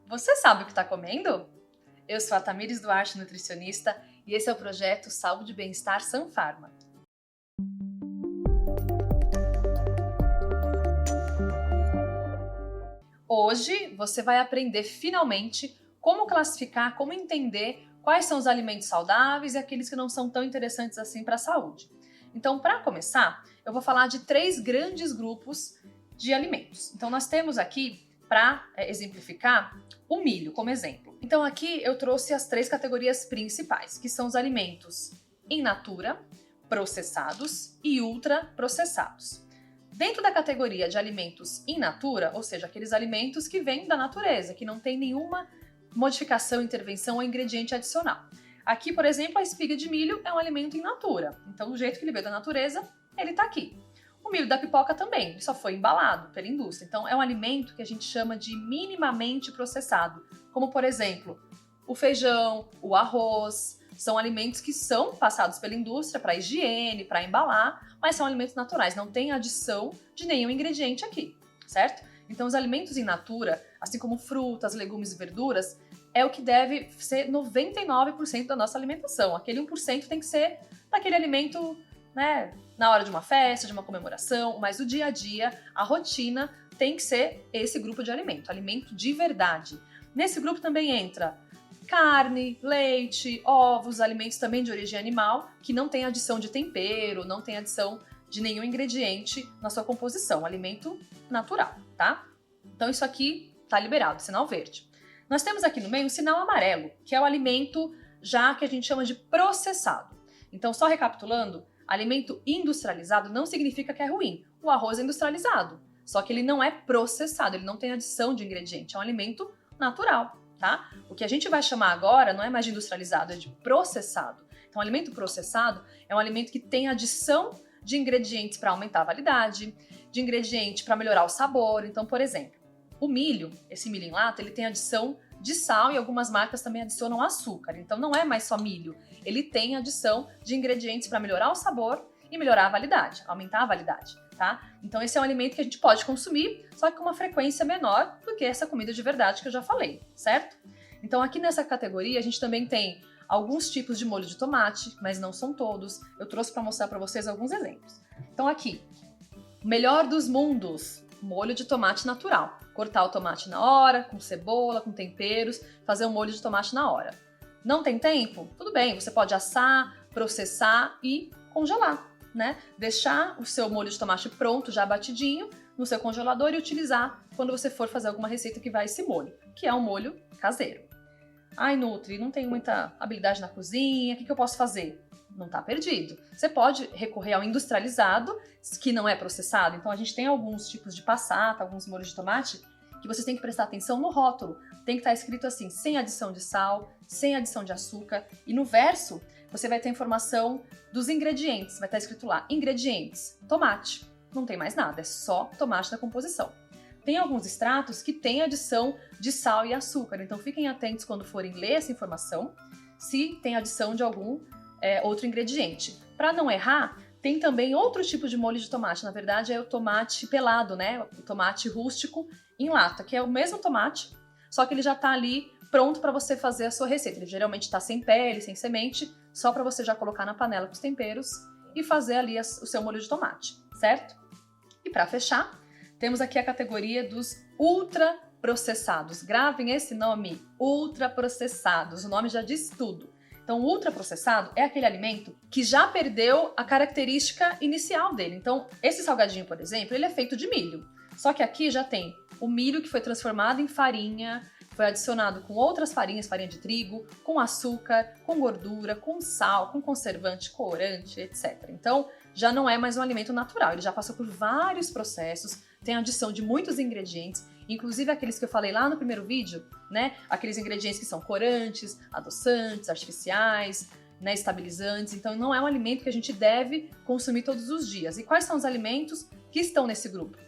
Você sabe o que está comendo? Eu sou a Tamires Duarte, nutricionista, e esse é o projeto Saúde e Bem-Estar Sanfarma. Hoje você vai aprender finalmente como classificar, como entender quais são os alimentos saudáveis e aqueles que não são tão interessantes assim para a saúde. Então, para começar, eu vou falar de 3 grandes grupos de alimentos. Então, nós temos aqui, para exemplificar, o milho como exemplo. Então, aqui eu trouxe as 3 categorias principais, que são os alimentos in natura, processados e ultraprocessados. Dentro da categoria de alimentos in natura, ou seja, aqueles alimentos que vêm da natureza, que não tem nenhuma modificação, intervenção ou ingrediente adicional. Aqui, por exemplo, a espiga de milho é um alimento in natura. Então, do jeito que ele veio da natureza, ele está aqui. O milho da pipoca também, ele só foi embalado pela indústria. Então, é um alimento que a gente chama de minimamente processado. Como, por exemplo, o feijão, o arroz. São alimentos que são passados pela indústria para higiene, para embalar, mas são alimentos naturais, não tem adição de nenhum ingrediente aqui, certo? Então, os alimentos in natura, assim como frutas, legumes e verduras, é o que deve ser 99% da nossa alimentação. Aquele 1% tem que ser daquele alimento, né, na hora de uma festa, de uma comemoração, mas o dia a dia, a rotina, tem que ser esse grupo de alimento de verdade. Nesse grupo também entra carne, leite, ovos, alimentos também de origem animal, que não tem adição de tempero, não tem adição de nenhum ingrediente na sua composição, alimento natural, tá? Então isso aqui tá liberado, sinal verde. Nós temos aqui no meio um sinal amarelo, que é o alimento já que a gente chama de processado. Então, só recapitulando, alimento industrializado não significa que é ruim. O arroz é industrializado, só que ele não é processado, ele não tem adição de ingrediente, é um alimento natural. Tá? O que a gente vai chamar agora não é mais de industrializado, é de processado. Então, alimento processado é um alimento que tem adição de ingredientes para aumentar a validade, de ingredientes para melhorar o sabor. Então, por exemplo, o milho, esse milho em lata, ele tem adição de sal e algumas marcas também adicionam açúcar. Então, não é mais só milho, ele tem adição de ingredientes para melhorar o sabor e melhorar a validade, aumentar a validade. Tá? Então esse é um alimento que a gente pode consumir, só que com uma frequência menor do que essa comida de verdade que eu já falei, certo? Então aqui nessa categoria a gente também tem alguns tipos de molho de tomate, mas não são todos. Eu trouxe para mostrar para vocês alguns exemplos. Então aqui, melhor dos mundos, molho de tomate natural. Cortar o tomate na hora, com cebola, com temperos, fazer um molho de tomate na hora. Não tem tempo? Tudo bem, você pode assar, processar e congelar. Né? Deixar o seu molho de tomate pronto, já batidinho, no seu congelador e utilizar quando você for fazer alguma receita que vai esse molho, que é um molho caseiro. Ai, Nutri, não tenho muita habilidade na cozinha, o que eu posso fazer? Não tá perdido. Você pode recorrer ao industrializado, que não é processado. Então a gente tem alguns tipos de passata, alguns molhos de tomate, que vocês têm que prestar atenção no rótulo. Tem que estar escrito assim, sem adição de sal, sem adição de açúcar. E no verso, você vai ter informação dos ingredientes. Vai estar escrito lá, ingredientes, tomate. Não tem mais nada, é só tomate na composição. Tem alguns extratos que têm adição de sal e açúcar. Então fiquem atentos quando forem ler essa informação, se tem adição de algum outro ingrediente. Para não errar, tem também outro tipo de molho de tomate. Na verdade, é o tomate pelado, né? O tomate rústico em lata, que é o mesmo tomate, só que ele já está ali pronto para você fazer a sua receita. Ele geralmente está sem pele, sem semente, só para você já colocar na panela com os temperos e fazer ali o seu molho de tomate, certo? E para fechar, temos aqui a categoria dos ultraprocessados. Gravem esse nome, ultraprocessados. O nome já diz tudo. Então, o ultraprocessado é aquele alimento que já perdeu a característica inicial dele. Então, esse salgadinho, por exemplo, ele é feito de milho. Só que aqui já tem o milho que foi transformado em farinha, foi adicionado com outras farinhas, farinha de trigo, com açúcar, com gordura, com sal, com conservante, corante, etc. Então, já não é mais um alimento natural, ele já passou por vários processos, tem adição de muitos ingredientes, inclusive aqueles que eu falei lá no primeiro vídeo, né? Aqueles ingredientes que são corantes, adoçantes, artificiais, né? Estabilizantes. Então, não é um alimento que a gente deve consumir todos os dias. E quais são os alimentos que estão nesse grupo?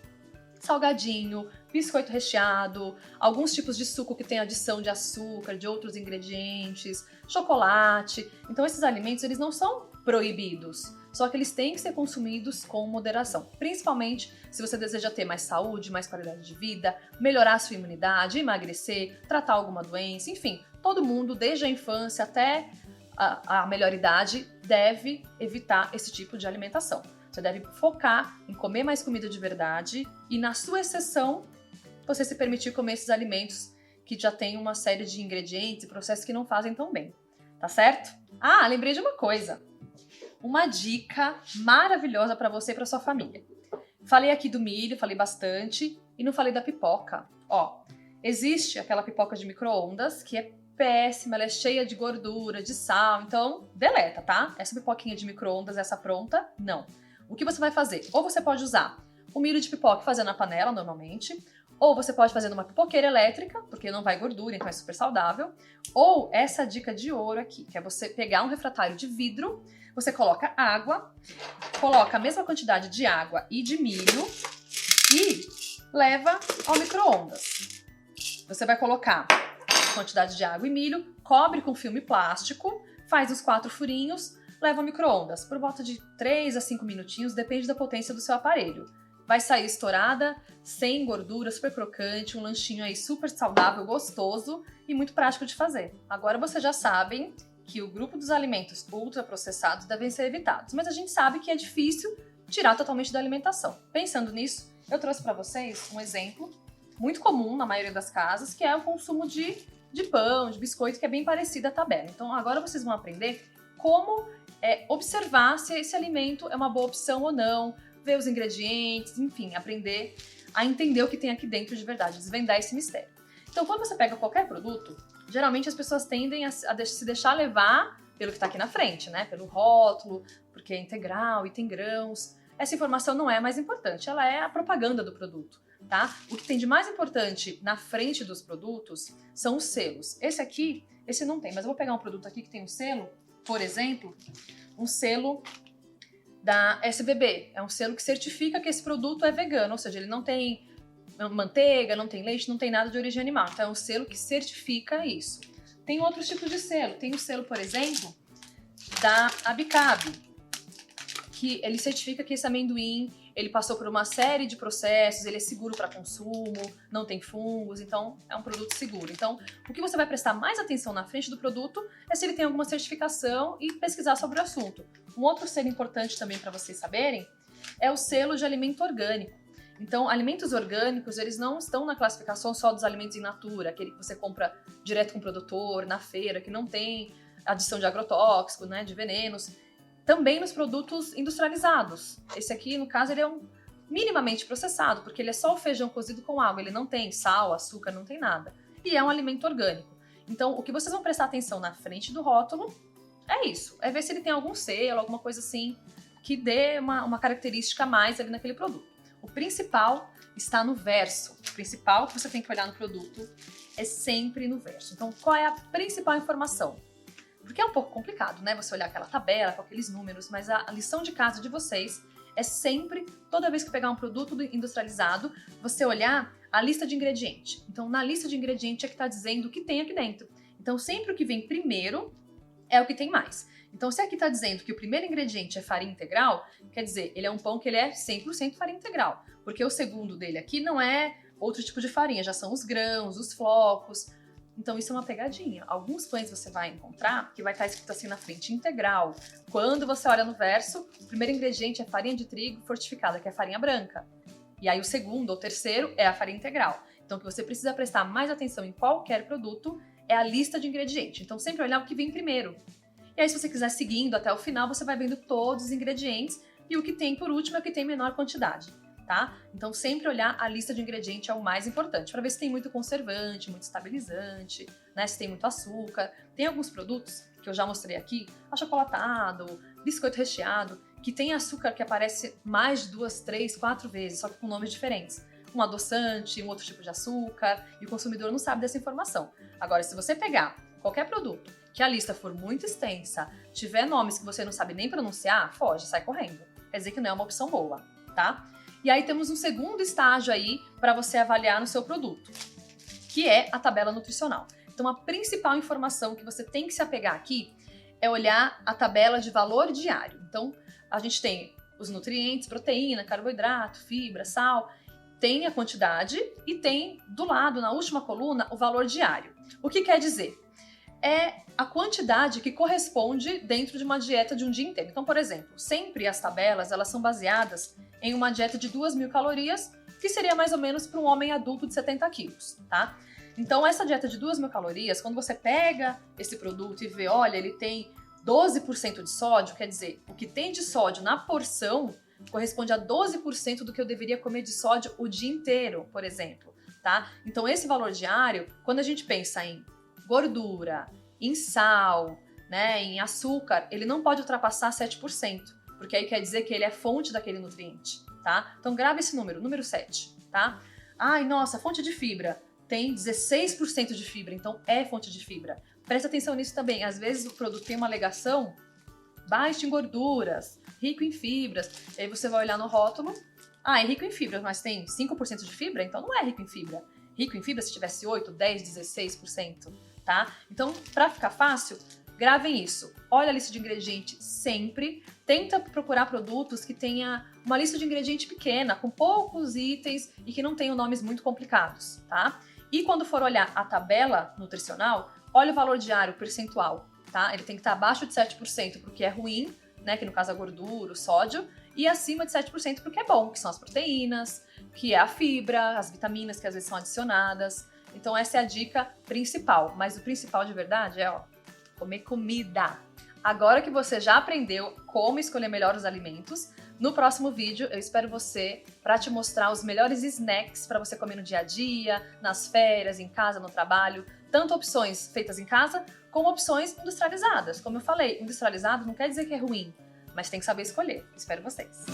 Salgadinho, biscoito recheado, alguns tipos de suco que tem adição de açúcar, de outros ingredientes, chocolate. Então esses alimentos eles não são proibidos, só que eles têm que ser consumidos com moderação, principalmente se você deseja ter mais saúde, mais qualidade de vida, melhorar a sua imunidade, emagrecer, tratar alguma doença, enfim, todo mundo, desde a infância até a melhor idade, deve evitar esse tipo de alimentação. Você deve focar em comer mais comida de verdade e, na sua exceção, você se permitir comer esses alimentos que já têm uma série de ingredientes e processos que não fazem tão bem, tá certo? Ah, lembrei de uma coisa. Uma dica maravilhosa para você e para sua família. Falei aqui do milho, falei bastante, e não falei da pipoca. Ó, existe aquela pipoca de micro-ondas que é péssima, ela é cheia de gordura, de sal, então deleta, tá? Essa pipoquinha de micro-ondas, essa pronta, não. O que você vai fazer? Ou você pode usar o milho de pipoca e fazer na panela, normalmente, ou você pode fazer numa pipoqueira elétrica, porque não vai gordura, então é super saudável. Ou essa dica de ouro aqui, que é você pegar um refratário de vidro, você coloca água, coloca a mesma quantidade de água e de milho e leva ao micro-ondas. Você vai colocar a quantidade de água e milho, cobre com filme plástico, faz os 4 furinhos, leva ao micro-ondas por volta de 3 a 5 minutinhos, depende da potência do seu aparelho. Vai sair estourada, sem gordura, super crocante, um lanchinho aí super saudável, gostoso e muito prático de fazer. Agora vocês já sabem que o grupo dos alimentos ultraprocessados devem ser evitados, mas a gente sabe que é difícil tirar totalmente da alimentação. Pensando nisso, eu trouxe para vocês um exemplo muito comum na maioria das casas, que é o consumo de pão, de biscoito, que é bem parecido à tabela. Então agora vocês vão aprender como observar se esse alimento é uma boa opção ou não, ver os ingredientes, enfim, aprender a entender o que tem aqui dentro de verdade, desvendar esse mistério. Então, quando você pega qualquer produto, geralmente as pessoas tendem a se deixar levar pelo que está aqui na frente, né? Pelo rótulo, porque é integral e tem grãos. Essa informação não é a mais importante, ela é a propaganda do produto, tá? O que tem de mais importante na frente dos produtos são os selos. Esse não tem, mas eu vou pegar um produto aqui que tem um selo, por exemplo, um selo da SBB. É um selo que certifica que esse produto é vegano, ou seja, ele não tem manteiga, não tem leite, não tem nada de origem animal. Então é um selo que certifica isso. Tem outros tipos de selo. Tem o selo, por exemplo, da Abicab, que ele certifica que esse amendoim ele passou por uma série de processos, ele é seguro para consumo, não tem fungos, então é um produto seguro. Então, o que você vai prestar mais atenção na frente do produto é se ele tem alguma certificação e pesquisar sobre o assunto. Um outro selo importante também para vocês saberem é o selo de alimento orgânico. Então, alimentos orgânicos, eles não estão na classificação só dos alimentos in natura, aquele que você compra direto com o produtor, na feira, que não tem adição de agrotóxico, né, de venenos. Também nos produtos industrializados. Esse aqui, no caso, ele é minimamente processado, porque ele é só o feijão cozido com água, ele não tem sal, açúcar, não tem nada. E é um alimento orgânico. Então, o que vocês vão prestar atenção na frente do rótulo é isso, é ver se ele tem algum selo, alguma coisa assim, que dê uma característica a mais ali naquele produto. O principal está no verso. O principal que você tem que olhar no produto é sempre no verso. Então, qual é a principal informação? Porque é um pouco complicado, né? Você olhar aquela tabela com aqueles números, mas a lição de casa de vocês é sempre, toda vez que pegar um produto industrializado, você olhar a lista de ingrediente. Então, na lista de ingrediente é que está dizendo o que tem aqui dentro. Então, sempre o que vem primeiro é o que tem mais. Então, se aqui está dizendo que o primeiro ingrediente é farinha integral, quer dizer, ele é um pão que ele é 100% farinha integral. Porque o segundo dele aqui não é outro tipo de farinha, já são os grãos, os flocos. Então isso é uma pegadinha. Alguns pães você vai encontrar que vai estar escrito assim na frente, integral. Quando você olha no verso, o primeiro ingrediente é farinha de trigo fortificada, que é farinha branca. E aí o segundo ou terceiro é a farinha integral. Então o que você precisa prestar mais atenção em qualquer produto é a lista de ingredientes. Então sempre olhar o que vem primeiro. E aí se você quiser seguindo até o final, você vai vendo todos os ingredientes e o que tem por último é o que tem menor quantidade. Tá? Então sempre olhar a lista de ingredientes é o mais importante, para ver se tem muito conservante, muito estabilizante, né? Se tem muito açúcar. Tem alguns produtos que eu já mostrei aqui, achocolatado, biscoito recheado, que tem açúcar que aparece mais de 2, 3, 4 vezes, só que com nomes diferentes. Um adoçante, um outro tipo de açúcar, e o consumidor não sabe dessa informação. Agora, se você pegar qualquer produto que a lista for muito extensa, tiver nomes que você não sabe nem pronunciar, foge, sai correndo. Quer dizer que não é uma opção boa, tá? E aí temos um segundo estágio aí para você avaliar no seu produto, que é a tabela nutricional. Então a principal informação que você tem que se apegar aqui é olhar a tabela de valor diário. Então a gente tem os nutrientes, proteína, carboidrato, fibra, sal, tem a quantidade e tem do lado, na última coluna, o valor diário. O que quer dizer? É a quantidade que corresponde dentro de uma dieta de um dia inteiro. Então, por exemplo, sempre as tabelas elas são baseadas em uma dieta de 2.000 calorias, que seria mais ou menos para um homem adulto de 70 quilos, tá? Então, essa dieta de 2.000 calorias, quando você pega esse produto e vê, olha, ele tem 12% de sódio, quer dizer, o que tem de sódio na porção corresponde a 12% do que eu deveria comer de sódio o dia inteiro, por exemplo, tá? Então, esse valor diário, quando a gente pensa em gordura, em sal, né, em açúcar, ele não pode ultrapassar 7%, porque aí quer dizer que ele é fonte daquele nutriente, tá? Então, grava esse número 7, tá? Ai, nossa, fonte de fibra tem 16% de fibra, então é fonte de fibra. Presta atenção nisso também. Às vezes o produto tem uma alegação baixo em gorduras, rico em fibras. E aí você vai olhar no rótulo, é rico em fibras, mas tem 5% de fibra, então não é rico em fibra. Rico em fibra se tivesse 8, 10, 16%, tá? Então, para ficar fácil, gravem isso. Olha a lista de ingredientes sempre. Tenta procurar produtos que tenha uma lista de ingredientes pequena, com poucos itens e que não tenham nomes muito complicados, tá? E quando for olhar a tabela nutricional, olha o valor diário percentual, tá? Ele tem que estar abaixo de 7% porque é ruim, né? Que no caso é a gordura, o sódio, e acima de 7% porque é bom, que são as proteínas, que é a fibra, as vitaminas que às vezes são adicionadas. Então essa é a dica principal, mas o principal de verdade é, comer comida. Agora que você já aprendeu como escolher melhor os alimentos, no próximo vídeo eu espero você para te mostrar os melhores snacks para você comer no dia a dia, nas férias, em casa, no trabalho, tanto opções feitas em casa, como opções industrializadas. Como eu falei, industrializado não quer dizer que é ruim, mas tem que saber escolher. Espero vocês!